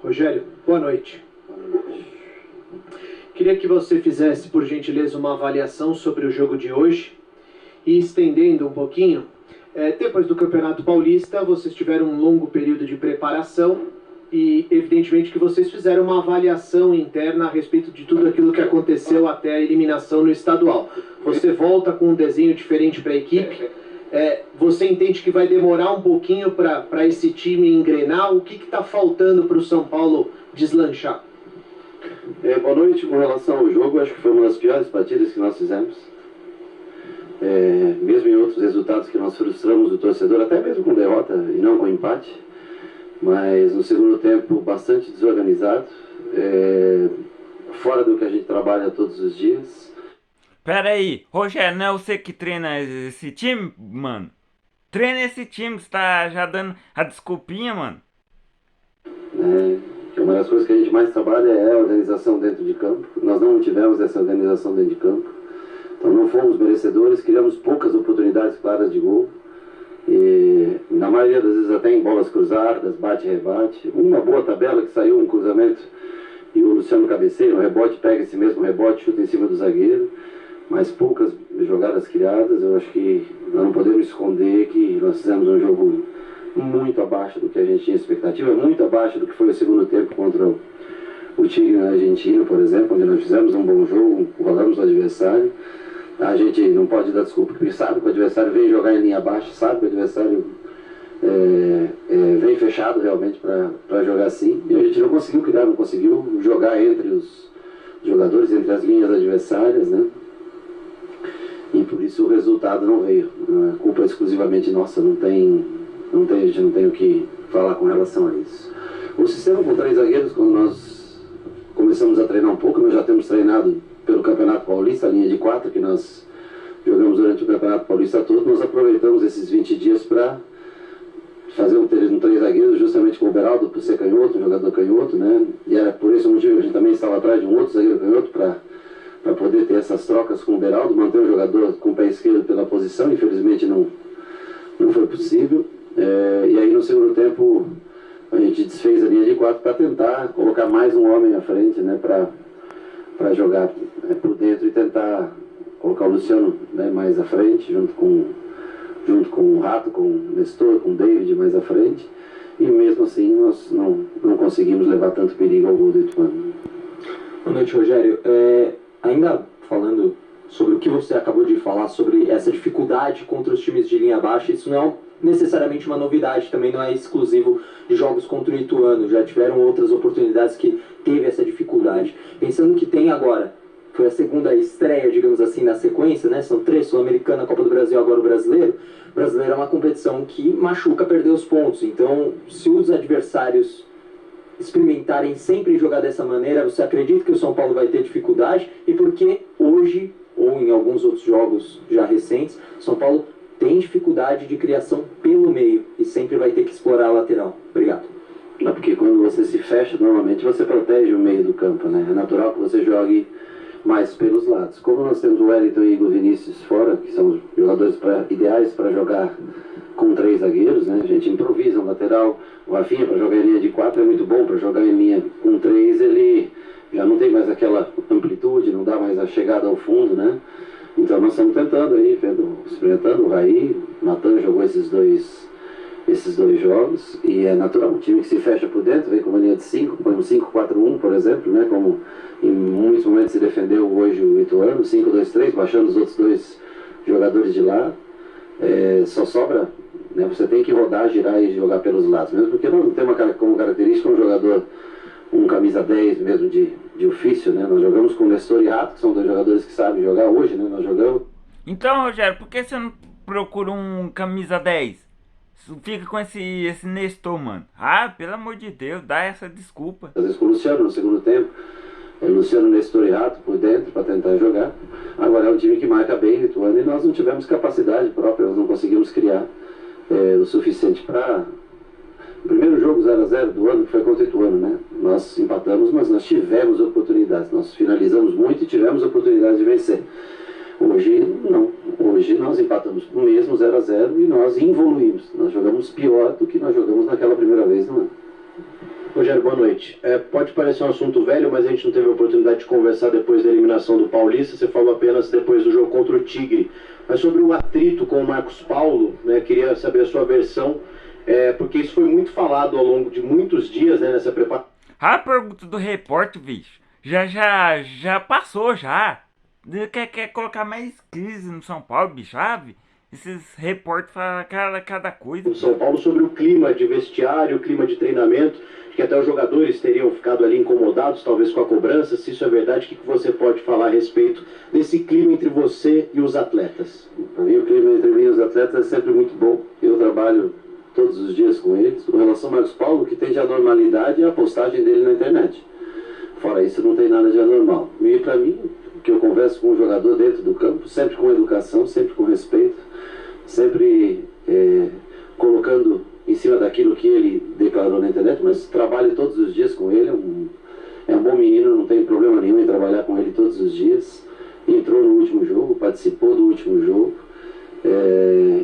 Rogério, boa noite. Queria que você fizesse, por gentileza, uma avaliação sobre o jogo de hoje e estendendo um pouquinho. Depois do Campeonato Paulista, vocês tiveram um longo período de preparação e, evidentemente, que vocês fizeram uma avaliação interna a respeito de tudo aquilo que aconteceu até a eliminação no estadual. Você volta com um desenho diferente para a equipe. Você entende que vai demorar um pouquinho para esse time engrenar? O que está faltando para o São Paulo deslanchar? Boa noite. Com relação ao jogo, acho que foi uma das piores partidas que nós fizemos. Mesmo em outros resultados que nós frustramos o torcedor, até mesmo com derrota e não com empate. Mas no segundo tempo, bastante desorganizado, fora do que a gente trabalha todos os dias. Pera aí, Rogério, não é você que treina esse time, mano? Treina esse time, você tá já dando a desculpinha, mano. Que uma das coisas que a gente mais trabalha é a organização dentro de campo. Nós não tivemos essa organização dentro de campo. Então não fomos merecedores, criamos poucas oportunidades claras de gol. E na maioria das vezes até em bolas cruzadas, bate e rebate. Uma boa tabela que saiu um cruzamento e o Luciano cabeceia, o rebote pega esse mesmo rebote, chuta em cima do zagueiro. Mas poucas jogadas criadas. Eu acho que nós não podemos esconder que nós fizemos um jogo muito abaixo do que a gente tinha expectativa, muito abaixo do que foi o segundo tempo contra o Tigre na Argentina, por exemplo, onde nós fizemos um bom jogo, rolamos o adversário. A gente não pode dar desculpa, porque sabe que o adversário vem jogar em linha abaixo, sabe que o adversário vem fechado realmente para jogar assim, e a gente não conseguiu criar, não conseguiu jogar entre os jogadores, entre as linhas adversárias, né? E por isso o resultado não veio. A culpa é exclusivamente nossa, a gente não tem o que falar com relação a isso. O sistema com 3 zagueiros, quando nós começamos a treinar um pouco, nós já temos treinado pelo Campeonato Paulista, a linha de 4 que nós jogamos durante o Campeonato Paulista todo, nós aproveitamos esses 20 dias para fazer um 3 zagueiros, justamente com o Beraldo, por ser canhoto, um jogador canhoto, né? E era por esse motivo que a gente também estava atrás de um outro zagueiro canhoto para poder ter essas trocas com o Beraldo, manter o jogador com o pé esquerdo pela posição. Infelizmente não foi possível. E aí no segundo tempo a gente desfez a linha de 4 para tentar colocar mais um homem à frente, né, para jogar por dentro e tentar colocar o Luciano, né, mais à frente, junto com o Rato, com o Nestor, com o David mais à frente. E mesmo assim nós não conseguimos levar tanto perigo ao gol do Ituano. Boa noite, Rogério. Ainda falando sobre o que você acabou de falar, sobre essa dificuldade contra os times de linha baixa, isso não é necessariamente uma novidade, também não é exclusivo de jogos contra o Ituano, já tiveram outras oportunidades que teve essa dificuldade. Pensando que tem agora, foi a segunda estreia, digamos assim, na sequência, né? São 3, Sul-Americana, Copa do Brasil, agora o Brasileiro. O Brasileiro é uma competição que machuca perder os pontos, então se os adversários experimentarem sempre jogar dessa maneira, você acredita que o São Paulo vai ter dificuldade? E por que hoje, ou em alguns outros jogos já recentes, São Paulo tem dificuldade de criação pelo meio e sempre vai ter que explorar a lateral? Obrigado. Não, porque quando você se fecha, normalmente você protege o meio do campo, né? É natural que você jogue mais pelos lados. Como nós temos o Wellington e o Vinícius fora, que são os jogadores ideais para jogar com 3 zagueiros, né? A gente improvisa um lateral. O Rafinha, para jogar em linha de 4, é muito bom. Para jogar em linha com 3, ele já não tem mais aquela amplitude, não dá mais a chegada ao fundo, né? Então nós estamos tentando aí, experimentando. O Raí, o Natan jogou esses dois jogos, e é natural, um time que se fecha por dentro, vem com uma linha de 5, põe um 5-4-1, por exemplo, né? Como em muitos momentos se defendeu hoje o Ituano, 5-2-3, baixando os outros 2 jogadores de lado. Só sobra, né? Você tem que rodar, girar e jogar pelos lados, mesmo porque nós não temos como característica um jogador, um camisa 10 mesmo de ofício, né? Nós jogamos com Nestor e Rato, que são 2 jogadores que sabem jogar hoje, né? Nós jogamos. Então, Rogério, por que você não procura um camisa 10? Fica com esse Nestor, mano. Pelo amor de Deus, dá essa desculpa. Às vezes com o Luciano no segundo tempo, Luciano, Nestor e Rato por dentro para tentar jogar. Agora é um time que marca bem o Ituano e nós não tivemos capacidade própria, nós não conseguimos criar o suficiente para... O primeiro jogo 0-0 do ano, que foi contra o Ituano, né? Nós empatamos, mas nós tivemos oportunidades, nós finalizamos muito e tivemos oportunidade de vencer. Hoje não, hoje nós empatamos o mesmo 0-0 e nós evoluímos, nós jogamos pior do que nós jogamos naquela primeira vez no ano. Rogério, boa noite. Pode parecer um assunto velho, mas a gente não teve a oportunidade de conversar depois da eliminação do Paulista. Você falou apenas depois do jogo contra o Tigre. Mas sobre o atrito com o Marcos Paulo, né, queria saber a sua versão, porque isso foi muito falado ao longo de muitos dias, né, nessa preparação. A pergunta do repórter, bicho, já passou, já. Quer colocar mais crise no São Paulo, bicho, sabe? Esses repórteres falam cada coisa. O São Paulo sobre o clima de vestiário, o clima de treinamento, que até os jogadores teriam ficado ali incomodados, talvez com a cobrança. Se isso é verdade, o que você pode falar a respeito desse clima entre você e os atletas? Para mim, o clima entre mim e os atletas é sempre muito bom. Eu trabalho todos os dias com eles. Com relação ao Marcos Paulo, o que tem de anormalidade é a postagem dele na internet. Fora isso, não tem nada de anormal. E para mim, que eu converso com o jogador dentro do campo, sempre com educação, sempre com respeito, sempre colocando em cima daquilo que ele declarou na internet, mas trabalho todos os dias com ele. É um bom menino, não tem problema nenhum em trabalhar com ele todos os dias. Entrou no último jogo, participou do último jogo.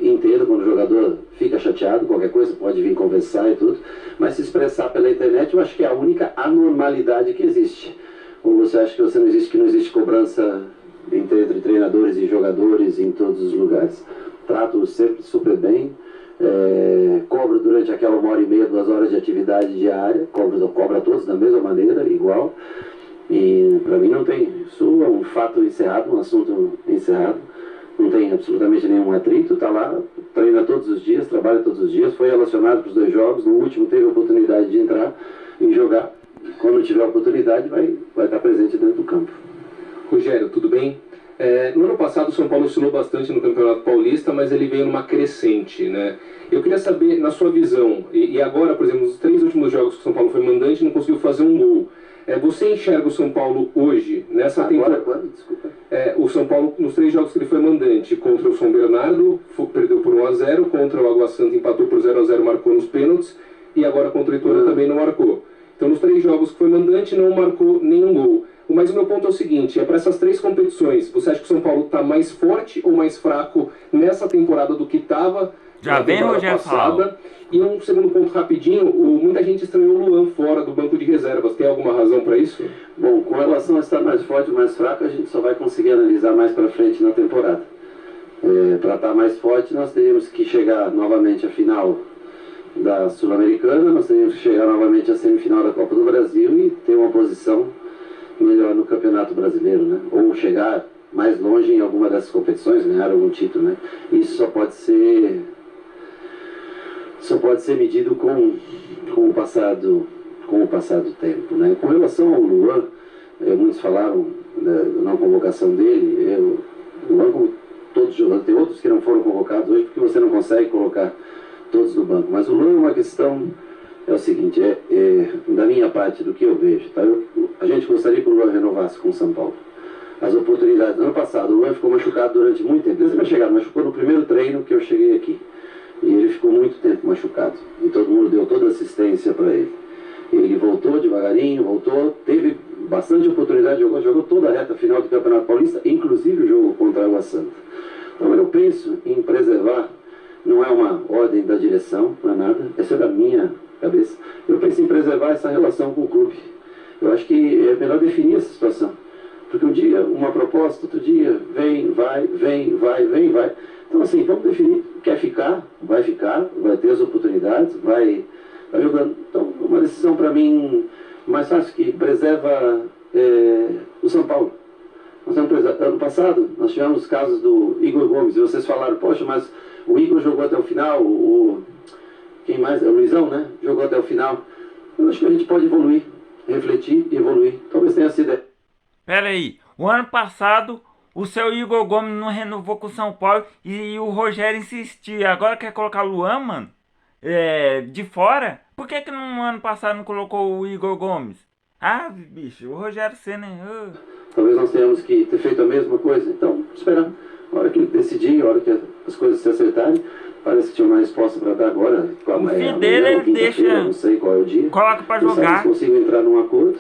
Entendo quando o jogador fica chateado, qualquer coisa pode vir conversar e tudo, mas se expressar pela internet eu acho que é a única anormalidade que existe. Ou você acha que não existe cobrança entre treinadores e jogadores em todos os lugares? Trato sempre super bem, cobro durante aquela 1h30, 2 horas de atividade diária, cobro a todos da mesma maneira, igual, e para mim não tem, isso é um fato encerrado, um assunto encerrado, não tem absolutamente nenhum atrito, está lá, treina todos os dias, trabalha todos os dias, foi relacionado para os 2 jogos, no último teve a oportunidade de entrar e jogar, quando tiver a oportunidade vai estar presente dentro do campo. Rogério, tudo bem? No ano passado o São Paulo oscilou bastante no Campeonato Paulista, mas ele veio numa crescente, né? Eu queria saber, na sua visão, e agora, por exemplo, nos 3 últimos jogos que o São Paulo foi mandante, não conseguiu fazer um gol. Você enxerga o São Paulo hoje, nessa temporada? Desculpa. O São Paulo, nos 3 jogos que ele foi mandante, contra o São Bernardo, perdeu por 1-0, contra o Água Santa empatou por 0-0, marcou nos pênaltis, e agora contra o Itorá também não marcou. Então, nos 3 jogos que foi mandante, não marcou nenhum gol. Mas o meu ponto é o seguinte, para essas 3 competições, você acha que o São Paulo está mais forte ou mais fraco nessa temporada do que estava já na temporada passada? E um segundo ponto rapidinho, muita gente estranhou o Luan fora do banco de reservas. Tem alguma razão para isso? Bom, com relação a estar mais forte ou mais fraco, a gente só vai conseguir analisar mais para frente na temporada. Para estar mais forte, nós teríamos que chegar novamente à final da Sul-Americana, nós teríamos que chegar novamente à semifinal da Copa do Brasil e ter uma posição melhor no Campeonato Brasileiro, né? Ou chegar mais longe em alguma dessas competições, ganhar algum título, né? Isso só pode ser medido com o passar do tempo, né? Com relação ao Luan, muitos falaram da não convocação dele. O Luan, como todos os jogadores, tem outros que não foram convocados hoje porque você não consegue colocar todos no banco, mas o Luan é uma questão. É o seguinte, da minha parte, do que eu vejo, tá? A gente gostaria que o Luan renovasse com o São Paulo. As oportunidades, ano passado, o Luan ficou machucado durante muito tempo. Ele machucou no primeiro treino que eu cheguei aqui. E ele ficou muito tempo machucado. E todo mundo deu toda a assistência para ele. Ele voltou devagarinho, teve bastante oportunidade, jogou toda a reta final do Campeonato Paulista, inclusive o jogo contra a Água Santa. Então eu penso em preservar, não é uma ordem da direção, não é nada, essa é da minha cabeça. Eu penso em preservar essa relação com o clube. Eu acho que é melhor definir essa situação. Porque um dia uma proposta, outro dia vem, vai. Então assim, vamos definir, quer ficar, vai ter as oportunidades, vai jogando. Então uma decisão para mim mais fácil, que preserva o São Paulo. Ano passado nós tivemos casos do Igor Gomes, e vocês falaram, poxa, mas o Igor jogou até o final, quem mais? É o Luizão, né? Jogou até o final. Eu acho que a gente pode evoluir, refletir e evoluir. Talvez tenha sido. Pera aí, o ano passado o seu Igor Gomes não renovou com o São Paulo e o Rogério insistia. Agora quer colocar o Luan, mano? De fora? Por que no ano passado não colocou o Igor Gomes? Ah, bicho, o Rogério Ceni. Talvez nós tenhamos que ter feito a mesma coisa. Então, esperar. A hora que ele decidir, a hora que as coisas se acertarem. Parece que tinha uma resposta para dar agora. O filho dele, ele deixa. Não sei qual é o dia. Coloca para jogar. Se consigo entrar num acordo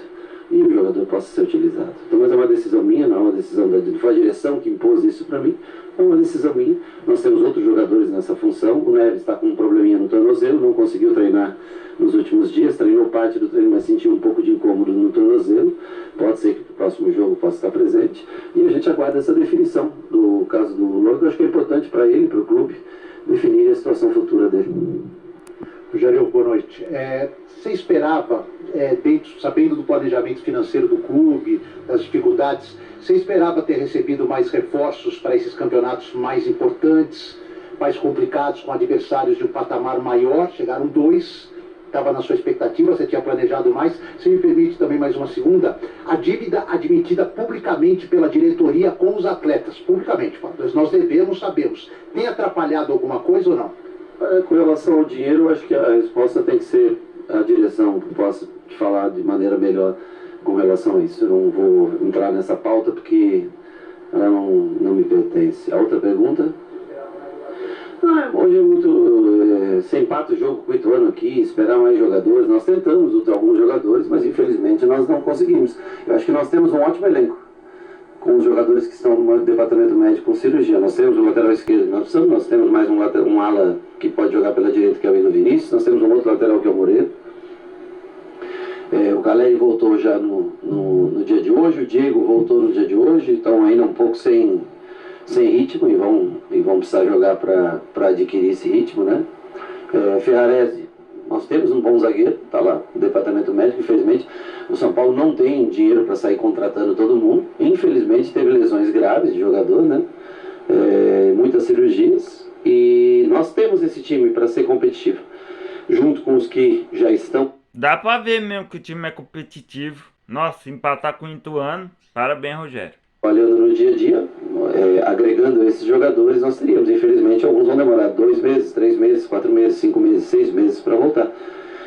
e o jogador possa ser utilizado. Então, mas é uma decisão minha, não é uma decisão foi a direção que impôs isso para mim. É uma decisão minha. Nós temos outros jogadores nessa função. O Neves está com um probleminha no tornozelo, não conseguiu treinar nos últimos dias, treinou parte do treino, mas sentiu um pouco de incômodo no tornozelo. Pode ser que no próximo jogo possa estar presente. E a gente aguarda essa definição do caso do Luan, que eu acho que é importante para ele, para o clube, definir a situação futura dele. Rogério, boa noite. Você esperava, sabendo do planejamento financeiro do clube, das dificuldades, você esperava ter recebido mais reforços para esses campeonatos mais importantes, mais complicados, com adversários de um patamar maior? Chegaram 2, estava na sua expectativa, você tinha planejado mais. Se me permite também mais uma segunda, a dívida admitida publicamente pela diretoria com os atletas, publicamente, nós devemos, sabemos, tem atrapalhado alguma coisa ou não? Com relação ao dinheiro, acho que a resposta tem que ser a direção, que possa te falar de maneira melhor com relação a isso. Eu não vou entrar nessa pauta porque ela não me pertence. A outra pergunta? Hoje é muito... Você empata o jogo com o Ituano aqui, esperar mais jogadores. Nós tentamos alguns jogadores, mas infelizmente nós não conseguimos. Eu acho que nós temos um ótimo elenco com os jogadores que estão no departamento médico com cirurgia. Nós temos o lateral esquerdo, nós temos mais um ala que pode jogar pela direita, que é o Igor Vinícius, nós temos um outro lateral que é o Moreira. O Caleri voltou já no dia de hoje, o Diego voltou no dia de hoje, estão ainda um pouco sem ritmo e vão precisar jogar para adquirir esse ritmo, né? Ferrarese, nós temos um bom zagueiro, está lá no departamento médico. Infelizmente o São Paulo não tem dinheiro para sair contratando todo mundo. Infelizmente teve lesões graves de jogador, né? Muitas cirurgias, e nós temos esse time para ser competitivo, junto com os que já estão. Dá pra ver mesmo que o time é competitivo. Nossa, empatar com o Ituano, parabéns, Rogério. Olhando no dia a dia, agregando esses jogadores, nós teríamos. Infelizmente, alguns vão demorar 2 meses, 3 meses, 4 meses, 5 meses, 6 meses para voltar.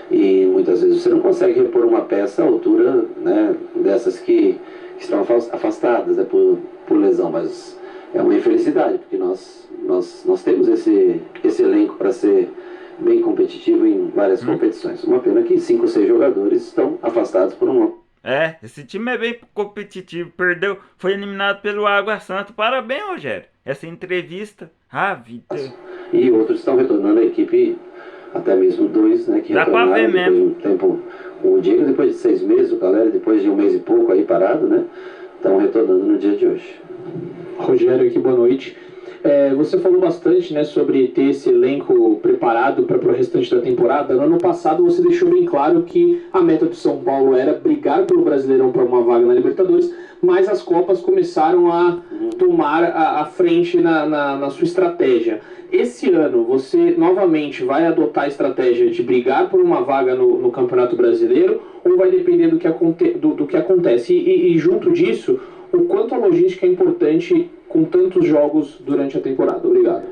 E muitas vezes você não consegue repor uma peça à altura, né, dessas que estão afastadas, por lesão, mas é uma infelicidade, porque nós temos esse elenco para ser bem competitivo em várias competições. Uma pena que 5 ou 6 jogadores estão afastados por um ano. Esse time é bem competitivo. Perdeu, foi eliminado pelo Água Santa. Parabéns, Rogério. Essa entrevista, vida. E outros estão retornando à equipe, até mesmo 2, né, que dá retornaram pra ver depois mesmo. de um tempo. O Diego depois de 6 meses, o Caleri depois de 1 mês e pouco aí parado, né, estão retornando no dia de hoje. Rogério aqui, boa noite. Você falou bastante, né, sobre ter esse elenco preparado para o restante da temporada. No ano passado você deixou bem claro que a meta do São Paulo era brigar pelo Brasileirão para uma vaga na Libertadores, mas as Copas começaram a tomar a frente na sua estratégia. Esse ano você novamente vai adotar a estratégia de brigar por uma vaga no Campeonato Brasileiro, ou vai depender do que acontece? E junto disso, o quanto a logística é importante com tantos jogos durante a temporada? Obrigado.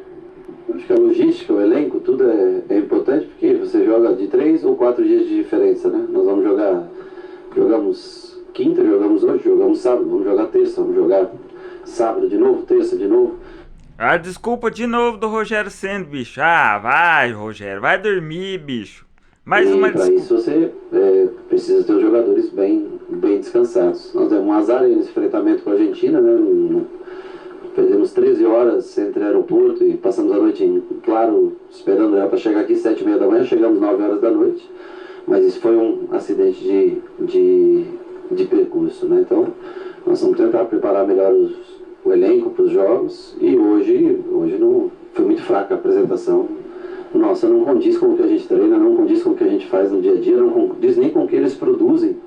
Acho que a logística, o elenco, tudo é importante, porque você joga de 3 ou 4 dias de diferença, né? Nós vamos jogamos quinta, jogamos hoje, jogamos sábado, vamos jogar terça, vamos jogar sábado de novo, terça de novo. Desculpa de novo do Rogério sendo, bicho. Vai, Rogério, vai dormir, bicho. Mais uma desculpa. Para isso você precisa ter os jogadores bem descansados. Nós demos um azar aí nesse enfrentamento com a Argentina, né? Perdemos 13 horas entre aeroporto e passamos a noite claro, esperando para chegar aqui 7h30 da manhã, chegamos 9 horas da noite. Mas isso foi um acidente de percurso, né? Então, nós vamos tentar preparar melhor o elenco para os jogos, e hoje não foi muito fraca a apresentação. Nossa, não condiz com o que a gente treina, não condiz com o que a gente faz no dia a dia, não condiz nem com o que eles produzem,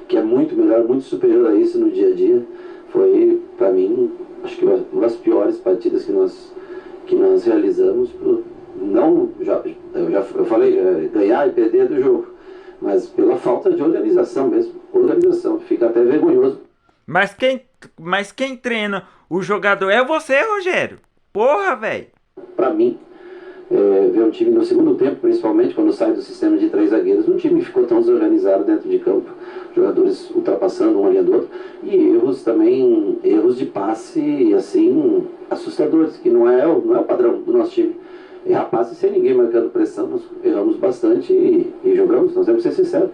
que é muito melhor, muito superior a isso no dia a dia. Foi, para mim, acho que uma das piores partidas que nós realizamos. Eu falei, ganhar e perder do jogo, mas pela falta de organização mesmo. Organização, fica até vergonhoso. Mas quem treina o jogador é você, Rogério. Porra, velho. Pra mim, ver um time no segundo tempo, principalmente quando sai do sistema de 3 zagueiros, um time que ficou tão desorganizado dentro de campo, jogadores ultrapassando uma linha do outro, e erros de passe, assim, assustadores, que não é o padrão do nosso time. Errar passe sem ninguém marcando pressão, nós erramos bastante e jogamos, nós temos que ser sinceros.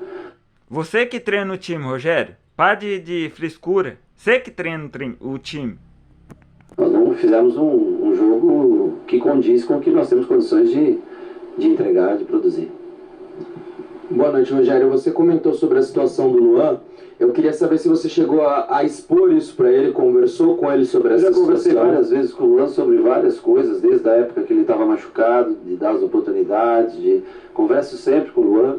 Você que treina o time, Rogério, pá de frescura, você que treina o time. Nós não fizemos um jogo que condiz com o que nós temos condições de entregar, de produzir. Boa noite, Rogério. Você comentou sobre a situação do Luan. Eu queria saber se você chegou a expor isso para ele, conversou com ele sobre essa situação. Eu já conversei várias vezes com o Luan sobre várias coisas, desde a época que ele estava machucado, de dar as oportunidades, converso sempre com o Luan.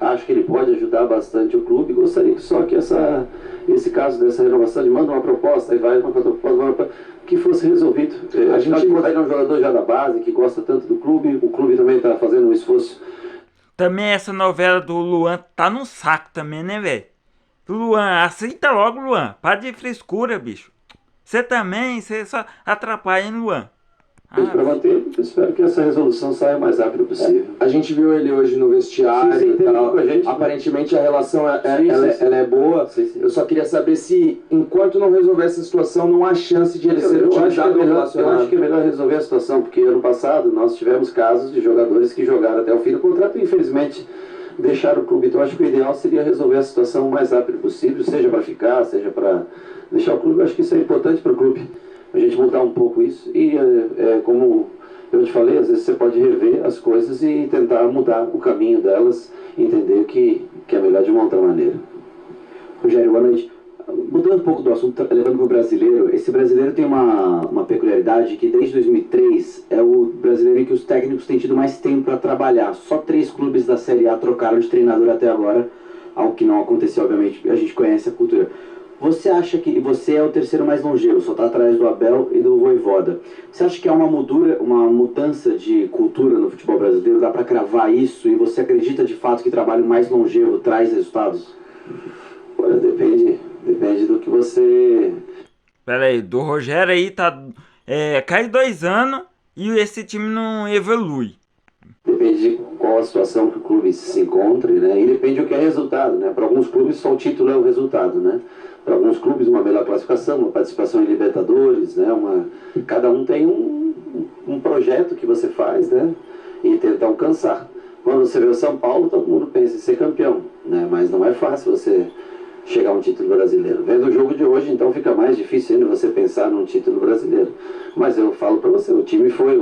Acho que ele pode ajudar bastante o clube. Gostaria só que esse caso dessa renovação, ele manda uma proposta, aí vai uma proposta, que fosse resolvido. A gente ele é um jogador já da base, que gosta tanto do clube, o clube também está fazendo um esforço. Também essa novela do Luan tá no saco também, né, velho? Luan, aceita logo, Luan. Para de frescura, bicho. Você só atrapalha, hein, Luan? Para manter, eu espero que essa resolução saia o mais rápido possível. A gente viu ele hoje no vestiário sim, e tal. com a gente, aparentemente a relação ela é boa. Sim. Eu só queria saber se, enquanto não resolver essa situação, não há chance de ele ser utilizado ou relacionado. Eu acho que é melhor resolver a situação, porque ano passado nós tivemos casos de jogadores que jogaram até o fim do contrato e infelizmente deixaram o clube. Então acho que o ideal seria resolver a situação o mais rápido possível, seja para ficar, seja para deixar o clube. Eu acho que isso é importante para o clube, a gente mudar um pouco isso. E como eu te falei, às vezes você pode rever as coisas e tentar mudar o caminho delas, entender que é melhor de uma outra maneira. Rogério, boa noite. Mudando um pouco do assunto, levando para o brasileiro, esse brasileiro tem uma peculiaridade que desde 2003 é o brasileiro em que os técnicos têm tido mais tempo para trabalhar. Só 3 clubes da Série A trocaram de treinador até agora, algo que não aconteceu, obviamente, a gente conhece a cultura. Você acha que você é o terceiro mais longevo, só está atrás do Abel e do Vojvoda. Você acha que há uma mudança de cultura no futebol brasileiro? Dá para cravar isso? E você acredita de fato que trabalho mais longevo traz resultados? Olha, depende do que você... Pera aí, do Rogério aí tá... cai 2 anos e esse time não evolui. Depende de qual a situação que o clube se encontre, né? E depende do que é resultado, né? Para alguns clubes só o título é o resultado, né? Para alguns clubes uma melhor classificação, uma participação em Libertadores, né? Cada um tem um projeto que você faz, né? E tenta alcançar. Quando você vê o São Paulo, todo mundo pensa em ser campeão, né? Mas não é fácil você chegar a um título brasileiro. Vendo o jogo de hoje, então fica mais difícil ainda você pensar num título brasileiro. Mas eu falo para você, o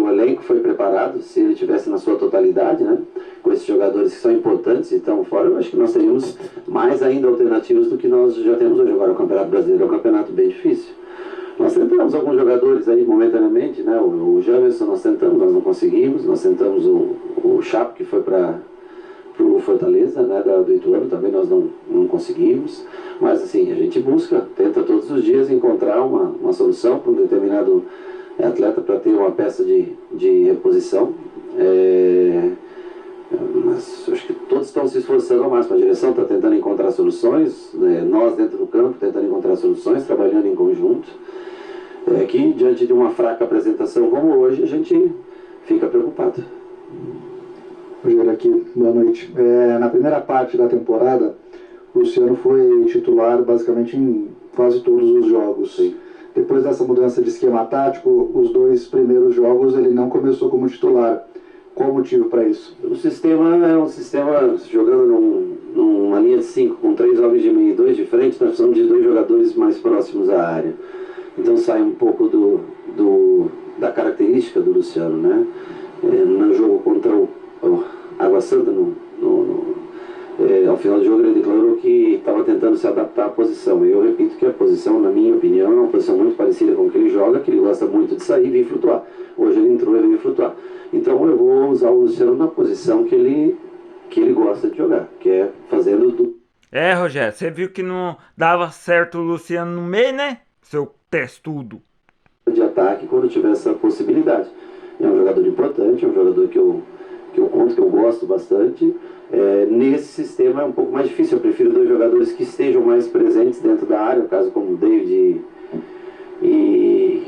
elenco foi preparado, se ele tivesse na sua totalidade, né? Com esses jogadores que são importantes e estão fora, eu acho que nós teríamos mais ainda alternativas do que nós já temos hoje. Agora o Campeonato Brasileiro é um campeonato bem difícil. Nós tentamos alguns jogadores aí momentaneamente, né? O Jamerson nós tentamos, nós não conseguimos. Nós tentamos o Chapo, que foi para o Fortaleza, né, do Ituano, também nós não conseguimos. Mas assim, a gente tenta todos os dias encontrar uma solução para um determinado atleta, para ter uma peça de reposição. Mas acho que todos estão se esforçando ao máximo. A direção está tentando encontrar soluções, né? Nós dentro do campo tentando encontrar soluções, trabalhando em conjunto. Que diante de uma fraca apresentação como hoje, a gente fica preocupado. Rogério aqui, boa noite. Na primeira parte da temporada, o Luciano foi titular basicamente em quase todos os jogos. Sim. Depois dessa mudança de esquema tático, os 2 primeiros jogos ele não começou como titular. Qual o motivo para isso? O sistema é um sistema jogando numa linha de 5, com 3 homens de meio e 2 de frente, nós precisamos de 2 jogadores mais próximos à área. Então sai um pouco da característica do Luciano, né? No jogo contra o Água Santa, ao final do jogo ele declarou que estava tentando se adaptar à posição. E eu repito que a posição, na minha opinião, é uma posição muito parecida com o que ele joga, que ele gosta muito de sair e vir flutuar. Hoje ele entrou e veio flutuar. Então eu vou usar o Luciano na posição que ele gosta de jogar, que é fazendo do... Rogério, você viu que não dava certo o Luciano no meio, né? Seu testudo. De ataque quando tiver essa possibilidade. É um jogador importante, é um jogador que eu conto, que eu gosto bastante. Nesse sistema é um pouco mais difícil. Eu prefiro 2 jogadores que estejam mais presentes dentro da área, no caso como o David e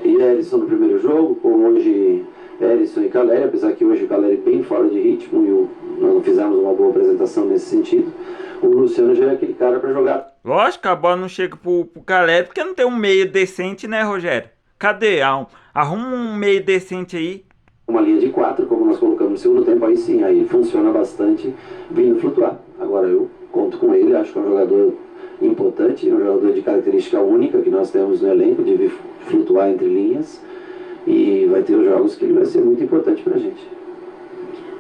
Erisson no primeiro jogo, como hoje Erisson e Caleri, apesar que hoje o Caleri bem fora de ritmo e nós não fizemos uma boa apresentação nesse sentido. O Luciano já é aquele cara para jogar. Lógico, a bola não chega pro Caleri porque não tem um meio decente, né, Rogério? Cadê? Arruma um meio decente aí. Uma linha de 4, como nós colocamos no segundo tempo, aí sim, aí funciona bastante vindo flutuar. Agora eu conto com ele, acho que é um jogador importante, é um jogador de característica única que nós temos no elenco, de vir flutuar entre linhas, e vai ter os jogos que ele vai ser muito importante pra gente.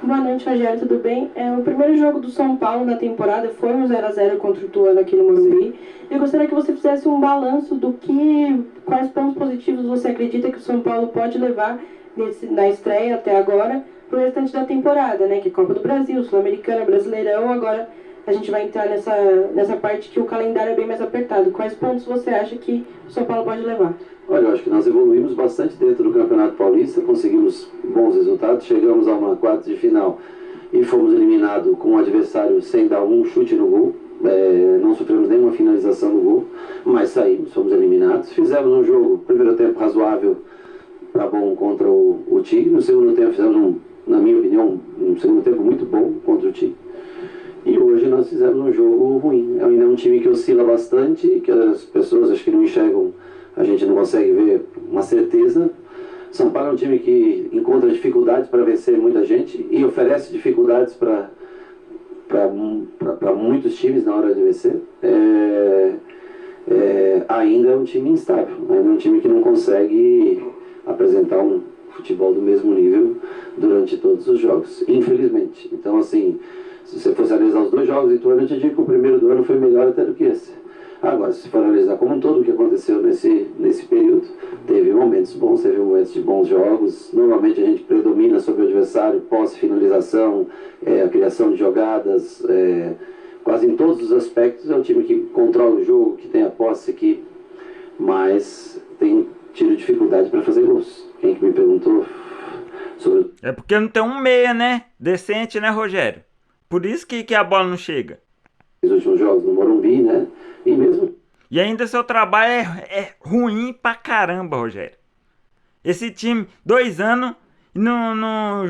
Boa noite, Rogério, tudo bem? O primeiro jogo do São Paulo na temporada foi um 0x0 contra o Ituano aqui no Morumbi. Eu gostaria que você fizesse um balanço quais pontos positivos você acredita que o São Paulo pode levar na estreia até agora para o restante da temporada, né? Que é Copa do Brasil, Sul-Americana, Brasileirão, agora a gente vai entrar nessa parte que o calendário é bem mais apertado. Quais pontos você acha que o São Paulo pode levar? Olha, eu acho que nós evoluímos bastante dentro do Campeonato Paulista, conseguimos bons resultados, chegamos a uma quarta de final e fomos eliminados com o adversário sem dar um chute no gol, não sofremos nenhuma finalização no gol, mas saímos, fomos eliminados. Fizemos um jogo, primeiro tempo razoável para bom contra o Tigre, no segundo tempo fizemos, na minha opinião, um segundo tempo muito bom contra o Tigre. E hoje nós fizemos um jogo ruim. Ainda é um time que oscila bastante, que as pessoas acho que não enxergam, a gente não consegue ver uma certeza. São Paulo é um time que encontra dificuldades para vencer muita gente e oferece dificuldades para muitos times na hora de vencer. Ainda é um time instável, ainda é um time que não consegue apresentar um futebol do mesmo nível durante todos os jogos, infelizmente. Então, assim, se você fosse analisar os dois jogos do ano, eu te digo que o primeiro do ano foi melhor até do que esse. Agora, se for analisar como um todo o que aconteceu nesse período, teve momentos bons, teve momentos de bons jogos. Normalmente a gente predomina sobre o adversário, posse, finalização, a criação de jogadas, quase em todos os aspectos é um time que controla o jogo, que tem a posse aqui, mas tem tido dificuldade para fazer gols. Quem que me perguntou sobre... É porque não tem um meia, né? Decente, né, Rogério? Por isso que a bola não chega. Os últimos jogos no Morumbi, né? E mesmo... E ainda seu trabalho é ruim pra caramba, Rogério. Esse time, 2 anos, não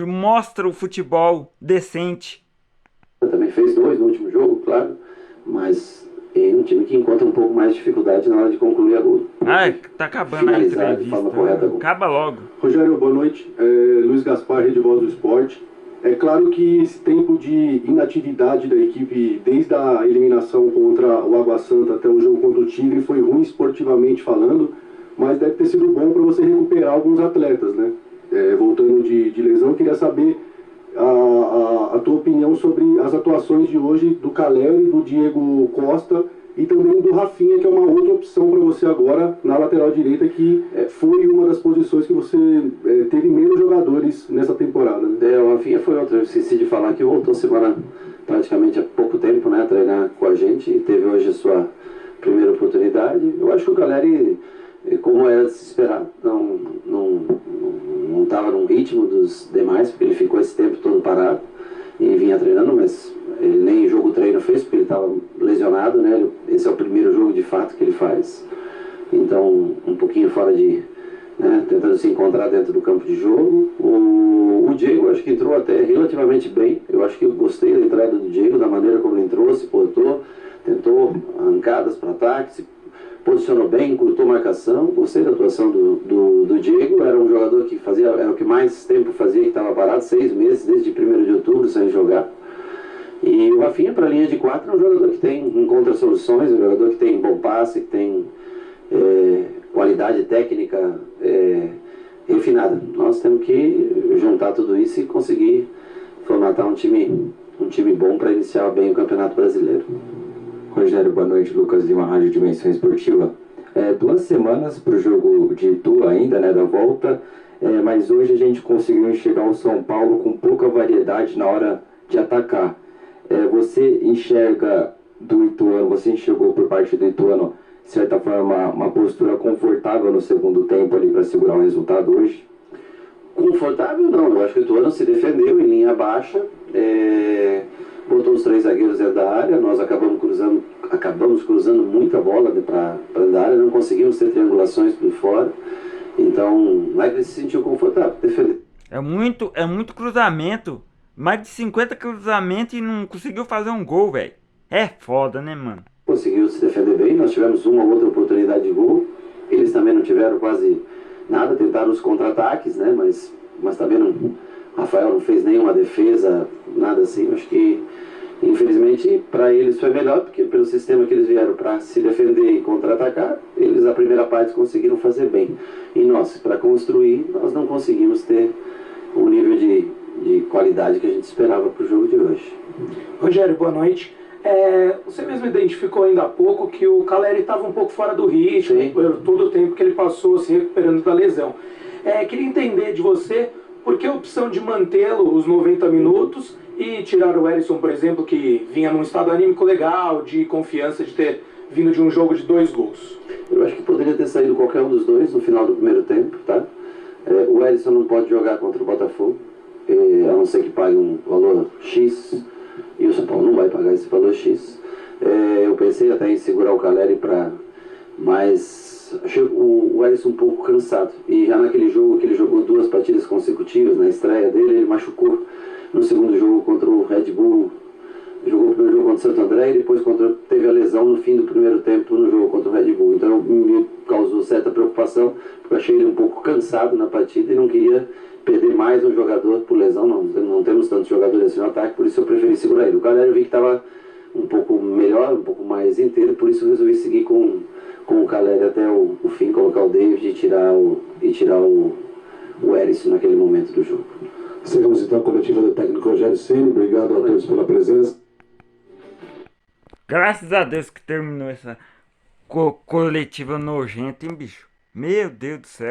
mostra o futebol decente. Também fez 2 no último jogo, claro. Mas é um time que encontra um pouco mais de dificuldade na hora de concluir a gol. Tá acabando a entrevista. Acaba logo. Rogério, boa noite. Luiz Gaspar, Rede Voz do Esporte. É claro que esse tempo de inatividade da equipe, desde a eliminação contra o Água Santa até o jogo contra o Tigre, foi ruim esportivamente falando, mas deve ter sido bom para você recuperar alguns atletas, né? Voltando de lesão, eu queria saber a tua opinião sobre as atuações de hoje do Caleri, do Diego Costa e também do Rafinha, que é uma outra opção para você agora na lateral direita, que foi uma das posições que você teve menos jogadores nessa temporada, né? O Rafinha foi outra, eu esqueci de falar que voltou semana praticamente há pouco tempo, né, a treinar com a gente e teve hoje a sua primeira oportunidade. Eu acho que o Caleri, como era de se esperar, não estava num ritmo dos demais, porque ele ficou esse tempo todo parado e vinha treinando, mas ele nem jogo treino fez, porque ele estava lesionado, né? Esse é o primeiro jogo de fato que ele faz. Então, um pouquinho fora de... né, tentando se encontrar dentro do campo de jogo. O Diego, acho que entrou até relativamente bem. Eu acho que eu gostei da entrada do Diego, da maneira como ele entrou, se portou, tentou arrancadas para ataque, se posicionou bem, encurtou marcação. Gostei da atuação do Diego. Era um jogador que era o que mais tempo fazia, que estava parado, 6 meses, desde 1º de outubro, sem jogar. E o Rafinha, para a linha de 4, é um jogador que encontra soluções, é um jogador que tem bom passe, que tem qualidade técnica refinada. Nós temos que juntar tudo isso e conseguir formatar um time bom para iniciar bem o Campeonato Brasileiro. Rogério, boa noite. Lucas Lima, Rádio Dimensão Esportiva. 2 semanas para o jogo de Itu ainda, né, da volta, mas hoje a gente conseguiu enxergar o São Paulo com pouca variedade na hora de atacar. Você enxerga do Ituano, você enxergou por parte do Ituano, de certa forma, uma postura confortável no segundo tempo ali para segurar o resultado hoje? Confortável não, eu acho que o Ituano se defendeu em linha baixa, botou os 3 zagueiros dentro da área, nós acabamos cruzando muita bola para dentro da área, não conseguimos ter triangulações por fora, então não é que ele se sentiu confortável, defender. É muito cruzamento. Mais de 50 cruzamentos e não conseguiu fazer um gol, velho. É foda, né, mano? Conseguiu se defender bem, nós tivemos uma ou outra oportunidade de gol. Eles também não tiveram quase nada, tentaram os contra-ataques, né? Mas também não... Rafael não fez nenhuma defesa, nada assim. Acho que, infelizmente, para eles foi melhor, porque pelo sistema que eles vieram para se defender e contra-atacar, eles a primeira parte conseguiram fazer bem. E nós, para construir, nós não conseguimos ter um nível de de qualidade que a gente esperava para o jogo de hoje. Rogério, boa noite. Você mesmo identificou ainda há pouco que o Caleri estava um pouco fora do ritmo, por todo o tempo que ele passou se recuperando da lesão. Queria entender de você por que a opção de mantê-lo os 90 minutos e tirar o Erisson, por exemplo, que vinha num estado anímico legal, de confiança de ter vindo de um jogo de 2 gols. Eu acho que poderia ter saído qualquer um dos dois no final do primeiro tempo, tá? O Erisson não pode jogar contra o Botafogo, a não ser que pague um valor X, e o São Paulo não vai pagar esse valor X. Eu pensei até em segurar o Caleri mas achei o Erisson um pouco cansado. E já naquele jogo que ele jogou 2 partidas consecutivas, na estreia dele, ele machucou no segundo jogo contra o Red Bull. Jogou o primeiro jogo contra o Santo André e depois teve a lesão no fim do primeiro tempo no jogo contra o Red Bull. Então me causou certa preocupação, porque eu achei ele um pouco cansado na partida e não queria perder mais um jogador por lesão. Não temos tantos jogadores assim no ataque, por isso eu preferi segurar ele. O Caleri eu vi que estava um pouco melhor, um pouco mais inteiro, por isso eu resolvi seguir com o Caleri até o fim, colocar o David e tirar o Erisson naquele momento do jogo. Chegamos então à coletiva do técnico Rogério Ceni. Obrigado a todos pela presença. Graças a Deus que terminou essa coletiva nojenta, hein, bicho? Meu Deus do céu.